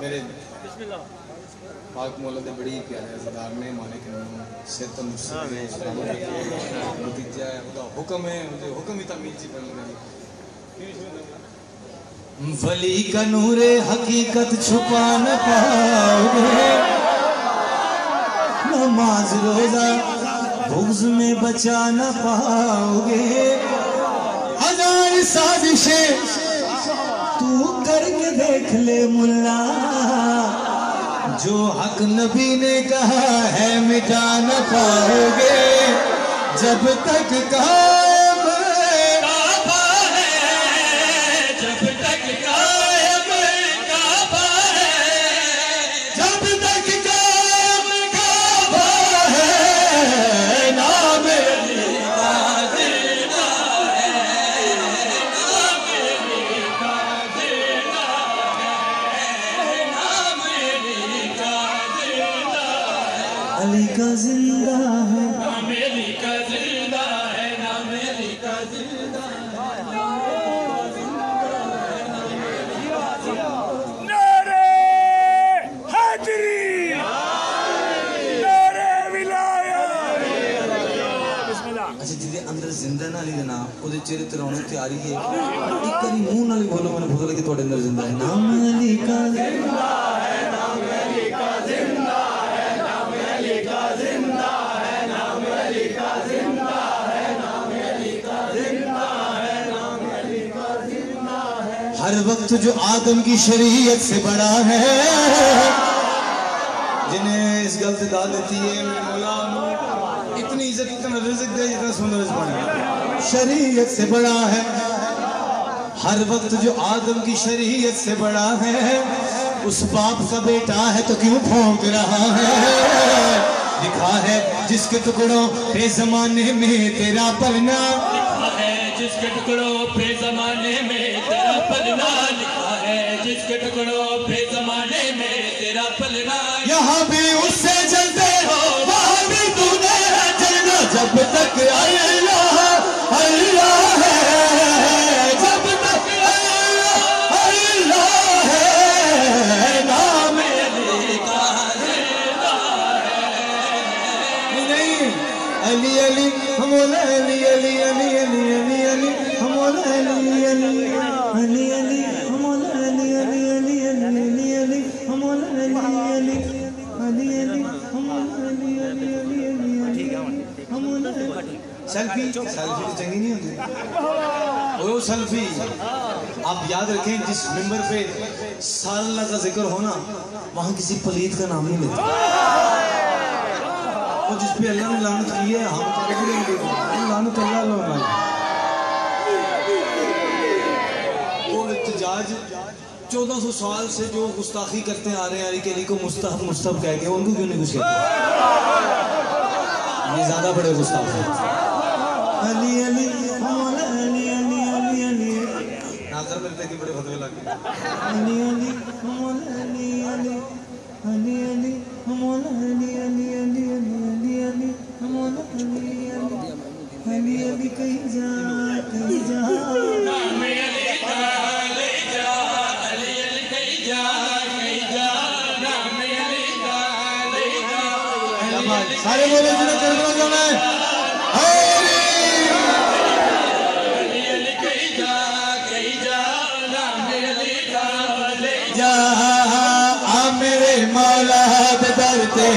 मेरे पाक मौला दे बड़ी प्यारे अज़दार ने मालिक ने सिर तो मुझसे नतीजा है उसका हुक्म है मुझे हुक्म ही तमीज़ सी पढ़ने लगी वली का नूरे हकीकत छुपा न पाओगे नमाज रोजा बुग़्ज़ में बचा न पाओगे हजार साजिशें तू करके देख ले मुल्ला जो हक नबी ने कहा है मिटा न पाओगे जब तक कायम काबा है जब तक कायम काबा है जब तक कायम काबा है नाम अली का जिंदा है नाम अली का जिंदा है नाम अली का जिंदा है अली का जिंदा है नाम अली का जिंदा है नाम अली का जिंदा है नारे हैदरी नारे विलायत बिस्मिल्लाह अच्छा जिदे अंदर जिंदा ना अली ना ओदे चेहरे ते रौनक तैयारी है एक बारी मुंह नाल बोलो मैंने पता लगे ਤੁਹਾਡੇ अंदर जिंदा है नाम अली का जिंदा है नाम अली का जिंदा है नाम अली का जिंदा है नाम अली का जिंदा है नाम अली का जिंदा है नाम अली का जिंदा है हर वक्त जो आदम की शरीयत से बड़ा है जिन्हें इस गल से दाद देती है मेरे मौला इतनी इज्जत इतना रिज़्क़ दे इतना सुंदर ज़बान शरीयत से बड़ा है हर वक्त जो आदम की शरीयत से बड़ा है उस बाप का बेटा है तो क्यों भौंक रहा है लिखा है जिसके टुकड़ों पे जमाने में तेरा पलना लिखा है जिसके टुकड़ों पे जमाने में तेरा पलना लिखा है जिसके टुकड़ों पे जमाने में तेरा पलना यहाँ भी उससे जलते हो वहाँ भी तूने जलना जब तक अल्लाह अल्लाह है जब तक अल्लाह अल्लाह है नाम अली का जिंदा है नहीं अली अली मौला अली अली अली अली अली अली मौला अली अली अली अली मौला अली अली अली अली अली मौला अली अली अली अली मौला अली अली अली अली मौला सेल्फी सेल्फी तो चंगी नहीं होती वो सेल्फी आप याद रखें जिस मिंबर पे साल्ला का जिक्र होना वहाँ किसी पलीत का नाम नहीं लेता और जिस पे अल्लाह ने लानत की है हम लानत अल्लाह वो इत्तेजाज 1400 साल से जो गुस्ताखी करते आ रहे हैं अली के अली को मुस्तहब मुस्तहब कह के उनको क्यों नहीं कुछ कहते ये ज्यादा बड़े गुस्ताख हैं अली अली मौला अली अली अली अली नाज़र मिलते कि बड़े फतवे लग गए अली अली मौला अली अली अली अली मौला अली अली अली अली अली मौला अली अली अली कहीं जा नाम अली का ले जा अली अली कहीं जा नाम अली का ले जा सारे बोलो जिन्हें करना जाना है मेरे मौला दरते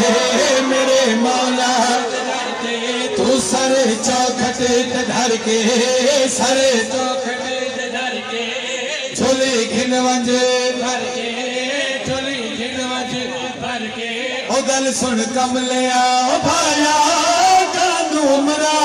मेरे मौला तू सर चौखट धर के सर चौखट धर के झोली घिनवंज भर के झोली घिनवंज भर के ओ गल सुन कमलिया भाया कानू मरा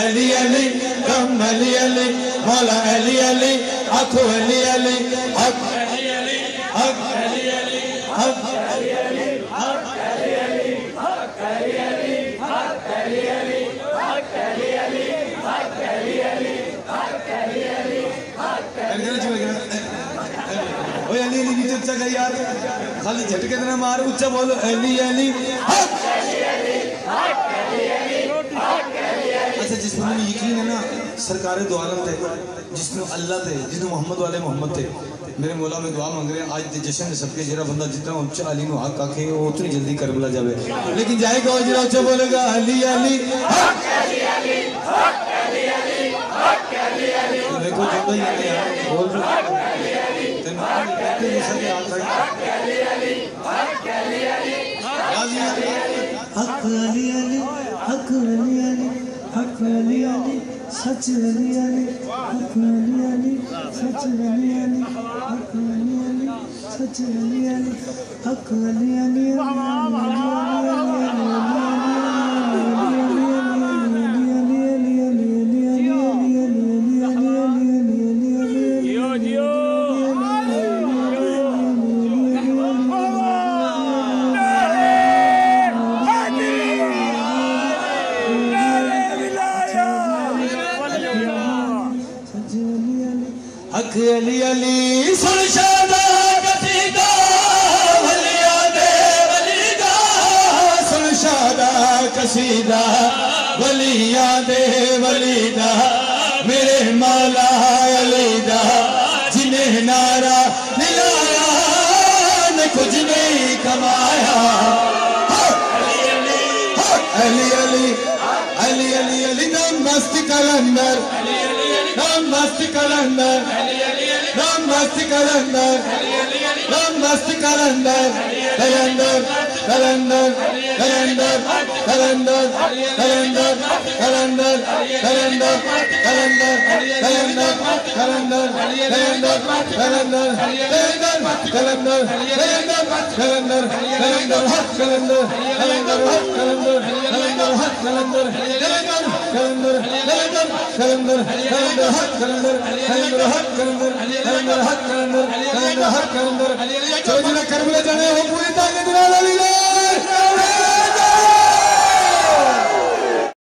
अली अली कम अली अली मौला अली अली आखो अली अली हक अली अली हक अली अली हक अली अली हक अली अली हक अली अली हक अली अली हक अली अली हक अली अली हक अली अली हक ओए अली अली नीचे चढ़ गई यार खाली झटके ना मार ऊंचा बोलो अली अली हक अली अली हक अली अली हक अली अली अच्छा जिस पर यकीन है ना सरकार दो आलम थे जिसमें अल्लाह थे जिसमें मोहम्मद वाले मोहम्मद थे मेरे मौला में दुआ मांग रहे हैं आज के जश्न सबके जरा बंदा जितना उच्चा अली नु हक आखे वो उतनी जल्दी करबला जावे लेकिन जाएगा और जरा उच्चा बोलेगा अली अली हक अली अली हक अली अली हक अली अली देखो जोड़ा ही नहीं यार बोल तेन कहते हैं सब याद रख हक अली अली हक अली अली हक अली अली हक अली अली हक अली अली सच अली अली हक अली अली सच अली अली हक अली अली सच अली अली हक अली अली हक अली अली सुन शादा कसीदा वलिया दे वलीदा सुन शादा कसीदा वलिया दे वलीदा मेरे मौला अलीदा जिन्हें नारा मिलाया ने कुछ नहीं कमाया अली अली अली अली अली दम मस्त कलंदर दम मस्त कलंदर दम मस्त कलंदर दम मस्त कलंदर कलंदर कलंदर कलंदर कलंदर कलंदर कलंदर कलंदर कलंदर कलंदर कलंदर कलंदर कलंदर कलंदर कलंदर कलंदर हक कलंदर कलंदर हक कलंदर कलंदर हक कलंदर कलंदर कलंदर कलंदर कलंदर हक कलंदर कलंदर हक कलंदर कलंदर हक कलंदर कलंदर हक कलंदर जो जिन्हें करबला जाने हो पूरी ताकत नाल अली